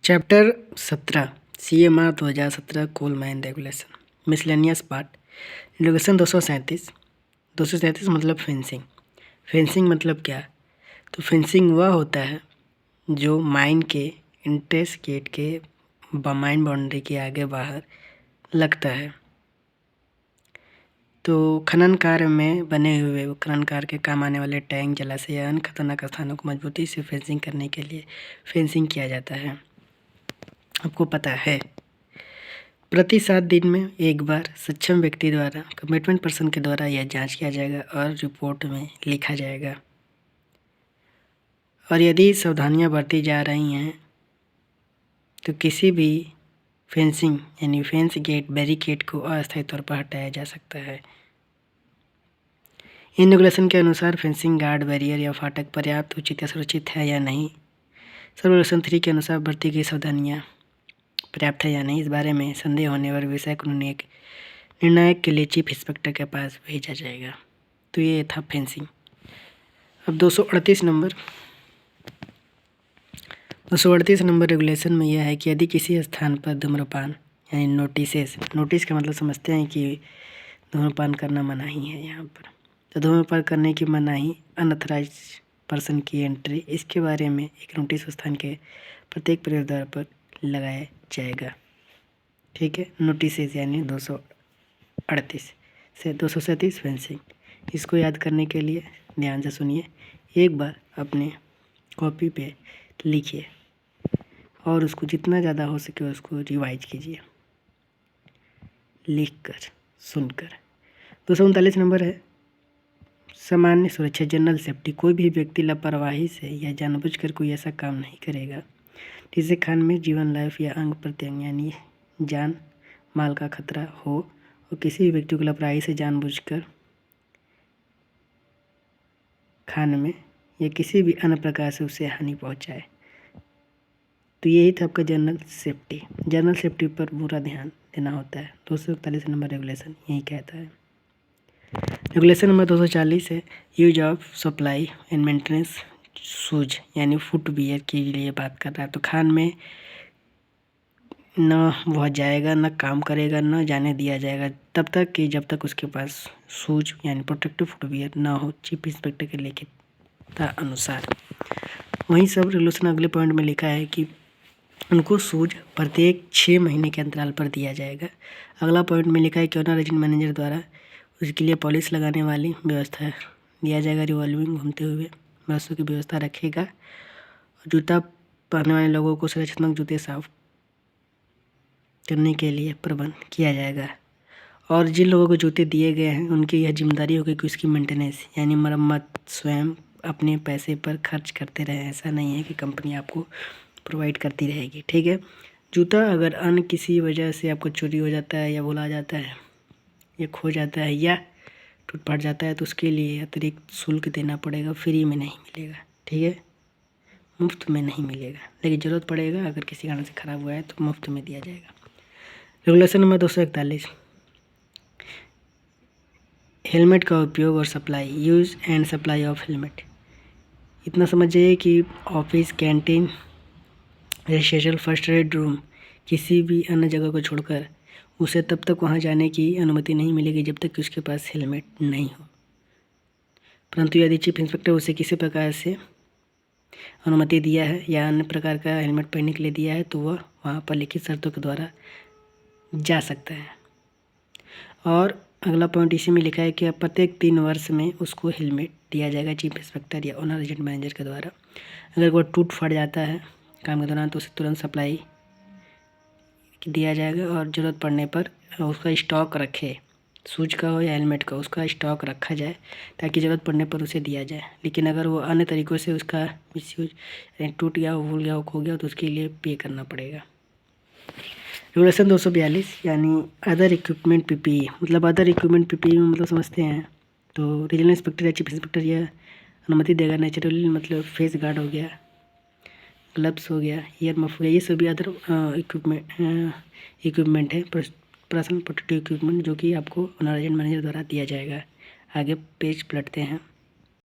Chapter 17 CMR 2017 coal mine regulation miscellaneous part regulation 237 मतलब fencing मतलब क्या? तो फेंसिंग वह होता है जो माइन के इंटरेस्ट गेट के माइन बाउंड्री के आगे बाहर लगता है। तो खनन कार्य में बने हुए खनन कार्य के काम आने वाले टैंक, जलाशय या अन्य खतरनाक स्थानों को मजबूती से फेंसिंग करने के लिए फेंसिंग किया जाता है। आपको पता है प्रति 7 दिन में एक बार सक्षम व्यक्ति द्वारा कमिटमेंट पर्सन के द्वारा यह जांच किया जाएगा और रिपोर्ट में लिखा जाएगा। और यदि सावधानियां बरती जा रही हैं तो किसी भी फेंसिंग यानी फेंस गेट बैरिकेड को अस्थायी तौर पर हटाया जा सकता है। इन रेगुलेशन के अनुसार फेंसिंग, गार्ड, बैरियर या फाटक पर्याप्त, उचित या सुरक्षित है या नहीं। सब रेगुलेशन 3 के अनुसार बरती गई सावधानियां पर्याप्त है या नहीं, इस बारे में संदेह होने पर विषय को निर्णायक के लिए चीफ इंस्पेक्टर के पास भेजा जाएगा। तो ये था फेंसिंग। अब 238 नंबर रेगुलेशन में यह है कि यदि किसी स्थान पर धूम्रपान यानी नोटिस का मतलब समझते हैं कि धूम्रपान करना मनाही है यहाँ पर। तो धूम्रपान करने की मनाही, अनऑथराइज पर्सन की एंट्री, इसके बारे में एक नोटिस स्थान के प्रत्येक प्रवेश द्वार पर लगाया जाएगा। ठीक है, नोटिस यानी 238 से 237 फेंसिंग। इसको याद करने के लिए ध्यान से सुनिए, एक बार अपने कॉपी पे लिखिए और उसको जितना ज़्यादा हो सके उसको रिवाइज कीजिए, लिखकर सुनकर। 239 नंबर है सामान्य सुरक्षा, जनरल सेफ्टी। कोई भी व्यक्ति लापरवाही से या जानबूझकर कोई ऐसा काम नहीं करेगा जिससे खान में जीवन, लाइफ या अंग प्रत्यंग यानी जान माल का खतरा हो, और किसी भी व्यक्ति को लापरवाही से जानबूझकर खान में या किसी भी अन्य प्रकार से उसे हानि पहुंचाए। तो यही था आपका जनरल सेफ्टी पर पूरा ध्यान देना होता है। 241 नंबर रेगुलेशन यही कहता है। रेगुलेशन नंबर 240 है use of supply and maintenance shoes यानी फुटवियर के लिए बात कर रहा है। तो खान में न वह जाएगा, न काम करेगा, न जाने दिया जाएगा तब तक कि जब तक उसके पास शूज यानी प्रोटेक्टिव फुटवियर न हो, चीफ इंस्पेक्टर के लिखित अनुसार। वहीं सब रेगुलेशन अगले पॉइंट में लिखा है कि उनको शूज प्रत्येक 6 महीने के अंतराल पर दिया जाएगा। अगला पॉइंट में लिखा है कि ऑनर एजेंट मैनेजर द्वारा उसके लिए पॉलिश लगाने वाली व्यवस्था दिया जाएगा। रिवॉल्विंग घूमते हुए वस्तु की व्यवस्था रखेगा। जूता पहनने वाले लोगों को सुरक्षात्मक जूते साफ करने के लिए प्रबंध किया जाएगा। और जिन लोगों को जूते दिए गए हैं उनकी यह जिम्मेदारी होगी कि उसकी मेंटेनेंस यानी मरम्मत स्वयं अपने पैसे पर खर्च करते रहें। ऐसा नहीं है कि कंपनी आपको प्रोवाइड करती रहेगी। ठीक है, जूता अगर अन्य किसी वजह से आपको चोरी हो जाता है या भुला जाता है या खो जाता है या टूट फट जाता है तो उसके लिए अतिरिक्त शुल्क देना पड़ेगा, फ्री में नहीं मिलेगा। ठीक है, मुफ्त में नहीं मिलेगा, लेकिन ज़रूरत पड़ेगा अगर किसी कारण से ख़राब हुआ है तो मुफ्त में दिया जाएगा। रेगुलेशन नंबर 241 हेलमेट का उपयोग और supply, use and supply of helmet. इतना समझ जाइए कि office, canteen, registration, first aid room, किसी भी अन्य जगह को छोड़कर उसे तब तक वहां जाने की अनुमति नहीं मिलेगी जब तक कि उसके पास हेलमेट नहीं हो। परंतु यदि चीफ इंस्पेक्टर उसे किसी प्रकार से अनुमति दिया है या अन्य प्रकार का हेलमेट पहनने के लिए दिया है तो वह वहाँ पर लिखित शर्तों के द्वारा जा सकता है। और अगला पॉइंट इसी में लिखा है कि प्रत्येक 3 वर्ष में उसको हेलमेट दिया जाएगा चीफ इंस्पेक्टर या ऑनर एजेंट मैनेजर के द्वारा। अगर वो टूट फट जाता है काम के दौरान तो उसे तुरंत सप्लाई दिया जाएगा और ज़रूरत पड़ने पर उसका स्टॉक रखे, शूज का हो या हेलमेट का, उसका स्टॉक रखा जाए ताकि ज़रूरत पड़ने पर उसे दिया जाए। लेकिन अगर वो अन्य तरीक़ों से उसका मिसयूज यानी टूट गया, भूल गया, खो गया तो उसके लिए पे करना पड़ेगा। रेगुलेशन 242 यानी अदर इक्विपमेंट PPE मतलब अदर इक्विपमेंट PPE में मतलब समझते हैं तो रीजनल इंस्पेक्टर या चीफ इंस्पेक्टर यह अनुमति देगा। नेचुरली मतलब फेस गार्ड हो गया, ग्लव्स हो गया, ईयर मफ हो गया, ये सभी अदर इक्विपमेंट है, पर्सनल प्रोटेक्टिव इक्विपमेंट जो कि आपको ऑनर एजेंट मैनेजर द्वारा दिया जाएगा। आगे पेज पलटते हैं।